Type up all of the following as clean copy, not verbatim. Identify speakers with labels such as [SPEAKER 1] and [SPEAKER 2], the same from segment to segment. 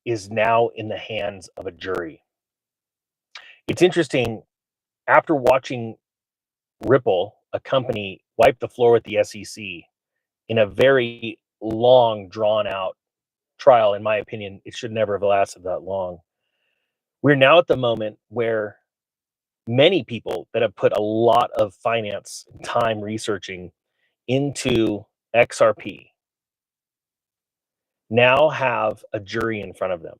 [SPEAKER 1] is now in the hands of a jury. It's interesting, after watching Ripple, a company, wipe the floor with the SEC in a very long, drawn out trial, in my opinion, it should never have lasted that long. We're now at the moment where many people that have put a lot of finance and time researching into XRP now have a jury in front of them.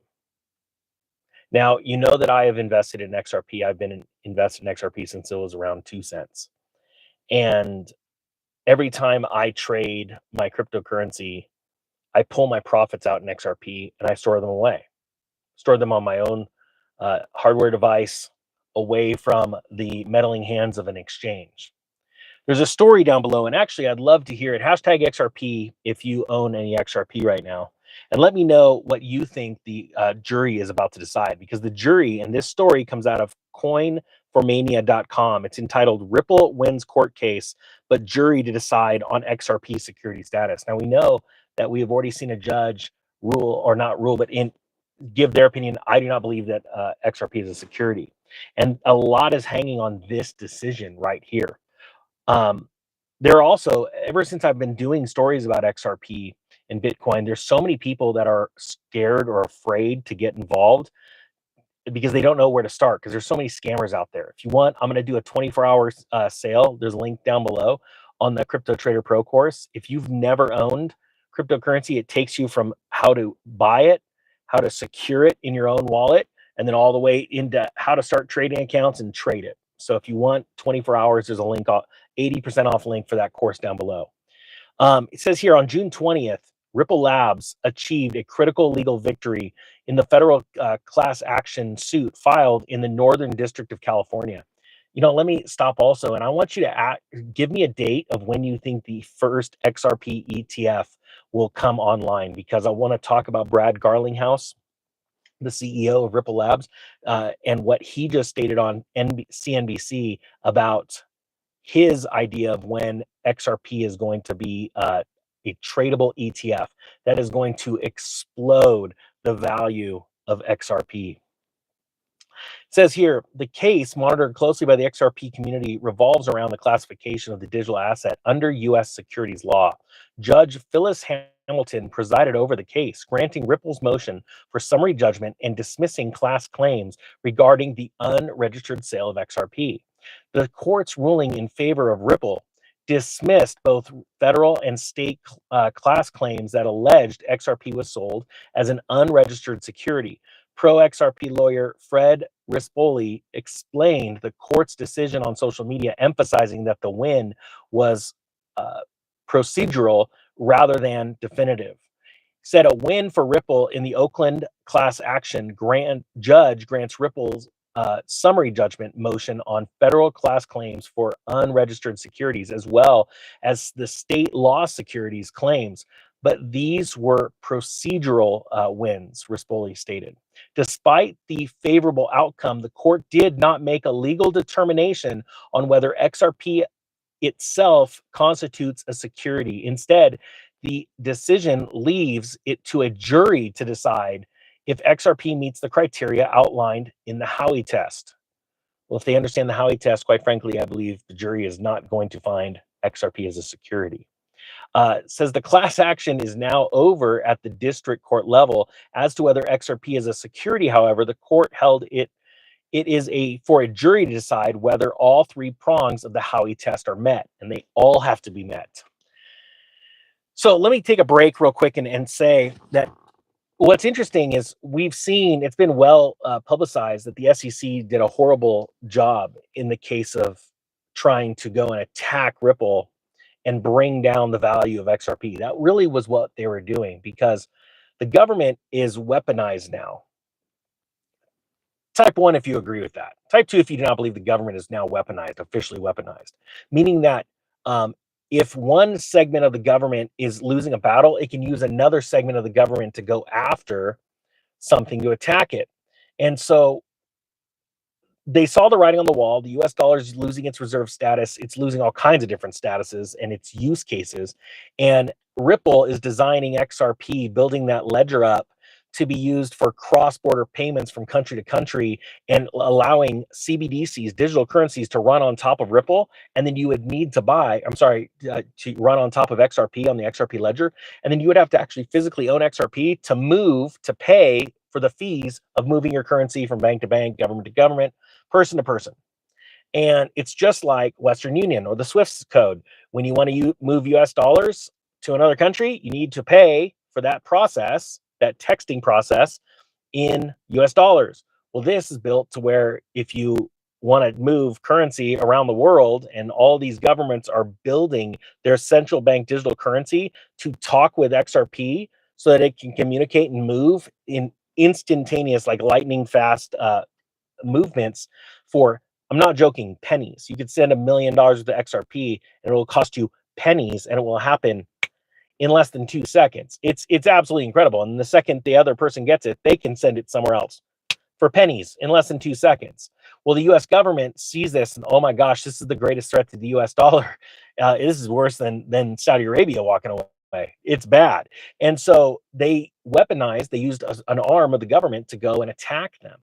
[SPEAKER 1] Now, you know that I have invested in XRP. I've been invested in XRP since it was around 2 cents. And every time I trade my cryptocurrency, I pull my profits out in XRP and I store them away. Store them on my own hardware device, away from the meddling hands of an exchange. There's a story down below, and actually I'd love to hear it. Hashtag XRP if you own any XRP right now. And let me know what you think the jury is about to decide, because the jury in this story comes out of coinformania.com. It's entitled Ripple Wins Court Case, but Jury to Decide on XRP Security Status. Now, we know that we have already seen a judge rule, or not rule, but give their opinion. I do not believe that XRP is a security. And a lot is hanging on this decision right here. There are also, ever since I've been doing stories about XRP and Bitcoin, there's so many people that are scared or afraid to get involved because they don't know where to start, because there's so many scammers out there. If you want, I'm going to do a 24-hour sale. There's a link down below on the Crypto Trader Pro course. If you've never owned cryptocurrency, it takes you from how to buy it, how to secure it in your own wallet, and then all the way into how to start trading accounts and trade it. So if you want 24 hours, there's a link, 80% off link for that course down below. It says here, on June 20th, Ripple Labs achieved a critical legal victory in the federal class action suit filed in the Northern District of California. You know, let me stop also, and I want you to give me a date of when you think the first XRP ETF will come online, because I want to talk about Brad Garlinghouse, the CEO of Ripple Labs, and what he just stated on CNBC about his idea of when XRP is going to be a tradable ETF that is going to explode the value of XRP. It says here, the case, monitored closely by the XRP community, revolves around the classification of the digital asset under U.S. securities law. Judge Phyllis Hamilton presided over the case, granting Ripple's motion for summary judgment and dismissing class claims regarding the unregistered sale of XRP. The court's ruling in favor of Ripple dismissed both federal and state class claims that alleged XRP was sold as an unregistered security. Pro-XRP lawyer Fred Rispoli explained the court's decision on social media, emphasizing that the win was procedural rather than definitive. Said a win for Ripple in the Oakland class action, judge grants Ripple's summary judgment motion on federal class claims for unregistered securities, as well as the state law securities claims. But these were procedural wins, Rispoli stated. Despite the favorable outcome, the court did not make a legal determination on whether XRP itself constitutes a security. Instead, the decision leaves it to a jury to decide if XRP meets the criteria outlined in the Howey test. Well, if they understand the Howey test, quite frankly, I believe the jury is not going to find XRP as a security. Says the class action is now over at the district court level. As to whether XRP is a security, however, the court held it is for a jury to decide whether all three prongs of the Howey test are met, and they all have to be met. So let me take a break real quick and say that what's interesting is we've seen, it's been well publicized that the SEC did a horrible job in the case of trying to go and attack Ripple and bring down the value of XRP. That really was what they were doing, because the government is weaponized now. Type 1 if you agree with that. Type 2 if you do not believe the government is now weaponized, officially weaponized. Meaning that if one segment of the government is losing a battle, it can use another segment of the government to go after something to attack it. And so they saw the writing on the wall. The US dollar is losing its reserve status. It's losing all kinds of different statuses and its use cases. And Ripple is designing XRP, building that ledger up to be used for cross-border payments from country to country and allowing CBDCs, digital currencies, to run on top of Ripple. And then you would need to buy, to run on top of XRP on the XRP ledger. And then you would have to actually physically own XRP to pay for the fees of moving your currency from bank to bank, government to government, person to person. And it's just like Western Union or the SWIFT code. When you want to move US dollars to another country, you need to pay for that process, that texting process, in US dollars. Well, this is built to where if you want to move currency around the world, and all these governments are building their central bank digital currency to talk with XRP so that it can communicate and move in instantaneous, like lightning fast movements for, I'm not joking, pennies. You could send $1 million worth of XRP and it will cost you pennies, and it will happen in less than 2 seconds. It's absolutely incredible. And the second the other person gets it, they can send it somewhere else for pennies in less than 2 seconds. Well, the US government sees this and, oh my gosh, this is the greatest threat to the US dollar. This is worse than Saudi Arabia walking away. It's bad. And so they used an arm of the government to go and attack them.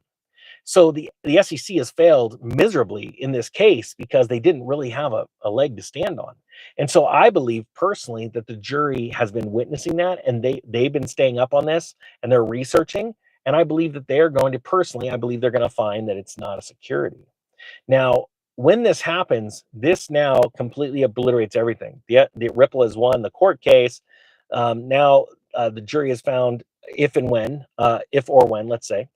[SPEAKER 1] So the SEC has failed miserably in this case because they didn't really have a leg to stand on. And so I believe personally that the jury has been witnessing that, and they've been staying up on this, and they're researching. And I believe that they're going to I believe they're going to find that it's not a security. Now, when this happens, this now completely obliterates everything. The Ripple has won the court case. Now the jury has found if or when, let's say,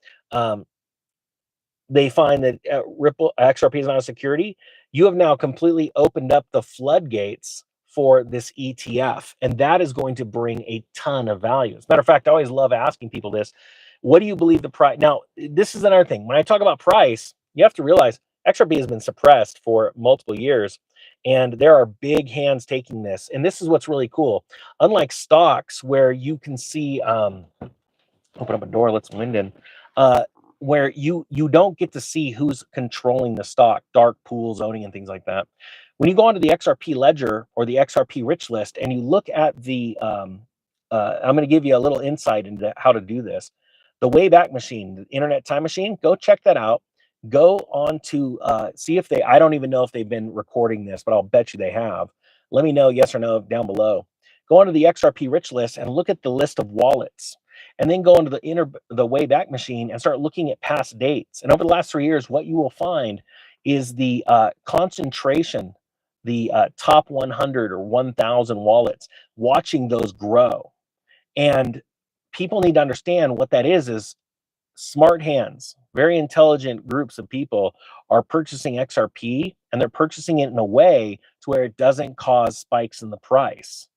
[SPEAKER 1] they find that Ripple XRP is not a security, you have now completely opened up the floodgates for this ETF, and that is going to bring a ton of value. As a matter of fact, I always love asking people this: what do you believe the price? Now, this is another thing. When I talk about price, you have to realize XRP has been suppressed for multiple years, and there are big hands taking this. And this is what's really cool. Unlike stocks, where you can see, open up a door, let some wind in. Where you don't get to see who's controlling the stock, dark pools, owning, and things like that. When you go onto the XRP ledger or the XRP rich list and you look at the, I'm going to give you a little insight into how to do this. The Wayback Machine, the Internet Time Machine, go check that out. Go on to see if I don't even know if they've been recording this, but I'll bet you they have. Let me know yes or no down below. Go onto the XRP rich list and look at the list of wallets. And then go into the Wayback Machine and start looking at past dates. And over the last 3 years, what you will find is the concentration, the top 100 or 1,000 wallets, watching those grow. And people need to understand what that is smart hands, very intelligent groups of people are purchasing XRP, and they're purchasing it in a way to where it doesn't cause spikes in the price.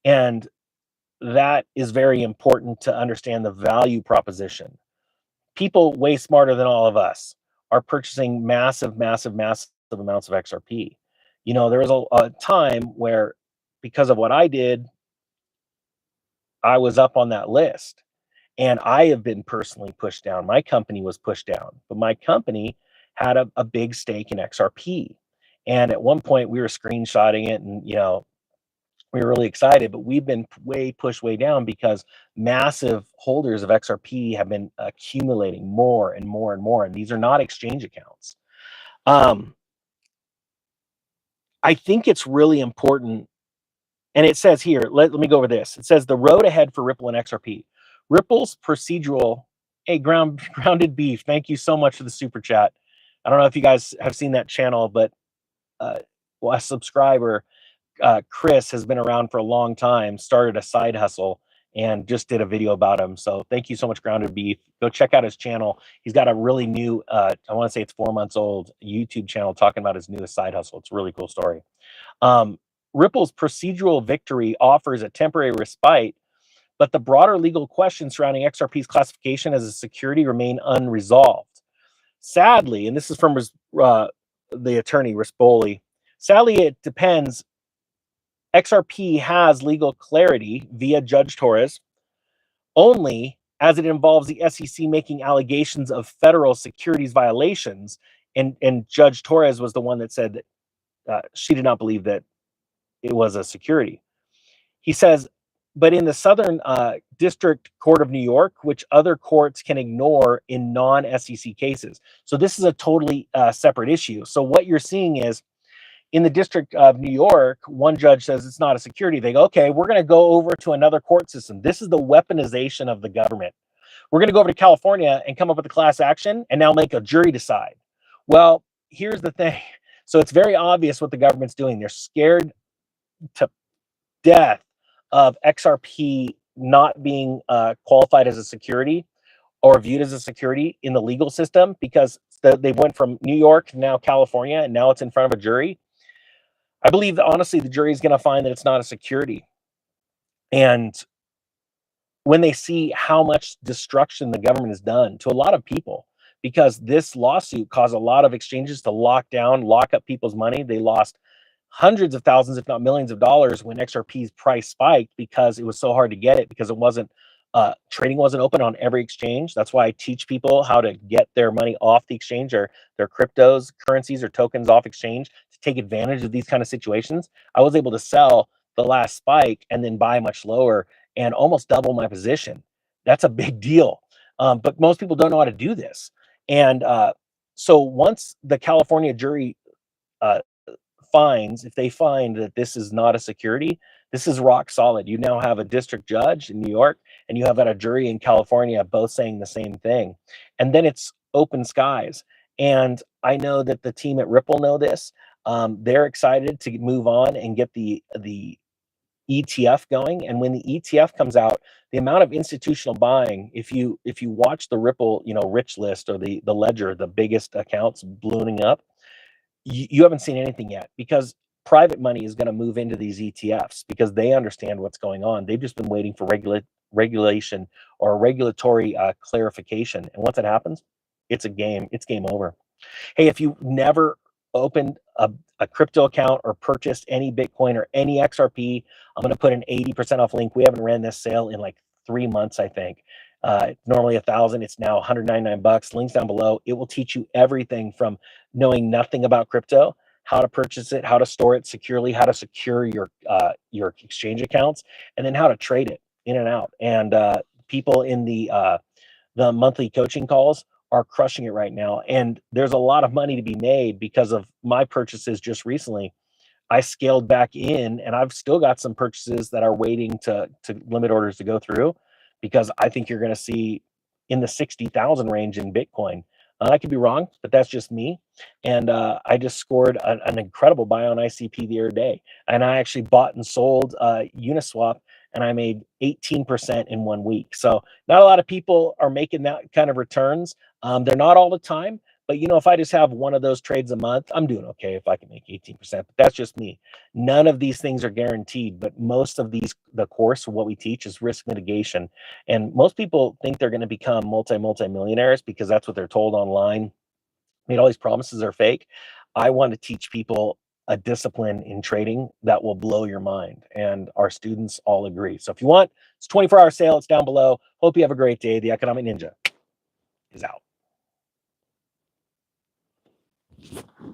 [SPEAKER 1] And that is very important to understand the value proposition. People way smarter than all of us are purchasing massive amounts of XRP. You know, there was a time where, because of what I did, I was up on that list, and I have been personally pushed down. My company was pushed down, but my company had a big stake in XRP. And at one point we were screenshotting it, and, you know, we were really excited, but we've been pushed way down because massive holders of XRP have been accumulating more and more and more. And these are not exchange accounts. I think it's really important. And it says here, let me go over this. It says the road ahead for Ripple and XRP. Ripple's procedural, hey, grounded beef. Thank you so much for the super chat. I don't know if you guys have seen that channel, but a subscriber, Chris, has been around for a long time, started a side hustle, and just did a video about him. So thank you so much, Grounded Beef. Go check out his channel. He's got a really new, I want to say it's 4 months old, YouTube channel talking about his newest side hustle. It's a really cool story. Ripple's procedural victory offers a temporary respite, but the broader legal questions surrounding XRP's classification as a security remain unresolved. Sadly, and this is from the attorney, Rispoli, sadly, it depends. XRP has legal clarity via Judge Torres only as it involves the SEC making allegations of federal securities violations. And Judge Torres was the one that said that she did not believe that it was a security. He says but in the Southern District Court of New York, which other courts can ignore in non-SEC cases. So this is a totally separate issue. So what you're seeing is in the District of New York, one judge says it's not a security. They go, okay, we're going to go over to another court system. This is the weaponization of the government. We're going to go over to California and come up with a class action and now make a jury decide. Well, here's the thing. So it's very obvious what the government's doing. They're scared to death of XRP not being qualified as a security or viewed as a security in the legal system, because they went from New York to now California, and now it's in front of a jury. I believe that honestly, the jury is going to find that it's not a security. And when they see how much destruction the government has done to a lot of people, because this lawsuit caused a lot of exchanges to lock down, lock up people's money. They lost hundreds of thousands, if not millions of dollars when XRP's price spiked, because it was so hard to get it, because it wasn't trading wasn't open on every exchange. That's why I teach people how to get their money off the exchange, or their cryptos, currencies, or tokens off exchange to take advantage of these kind of situations. I was able to sell the last spike and then buy much lower and almost double my position. That's a big deal. But most people don't know how to do this. And so once the California jury uh, finds, if they find that this is not a security, this is rock solid. You now have a district judge in New York, and you have a jury in California, both saying the same thing. And then it's open skies. And I know that the team at Ripple know this. They're excited to move on and get the ETF going. And when the ETF comes out, the amount of institutional buying, if you watch the Ripple, rich list, or the ledger, the biggest accounts ballooning up, you haven't seen anything yet, because private money is going to move into these ETFs because they understand what's going on. They've just been waiting for regulation or regulatory clarification. And once it happens, it's game over. Hey, if you never opened a crypto account or purchased any Bitcoin or any XRP, I'm going to put an 80% off link. We haven't ran this sale in like 3 months, I think. Normally $1,000, it's now $199. Links down below. It will teach you everything from knowing nothing about crypto, how to purchase it, how to store it securely, how to secure your exchange accounts, and then how to trade it in and out. And people in the monthly coaching calls are crushing it right now. And there's a lot of money to be made because of my purchases just recently. I scaled back in, and I've still got some purchases that are waiting to limit orders to go through, because I think you're going to see in the 60,000 range in Bitcoin. I could be wrong, but that's just me. And I just scored an incredible buy on ICP the other day. And I actually bought and sold Uniswap, and I made 18% in 1 week. So not a lot of people are making that kind of returns. They're not all the time, but if I just have one of those trades a month, I'm doing okay if I can make 18%. But that's just me. None of these things are guaranteed, but most of the course, what we teach, is risk mitigation. And most people think they're going to become multi-millionaires because that's what they're told online. I mean, all these promises are fake. I want to teach people a discipline in trading that will blow your mind. And our students all agree. So if you want, it's a 24-hour sale. It's down below. Hope you have a great day. The Economic Ninja is out.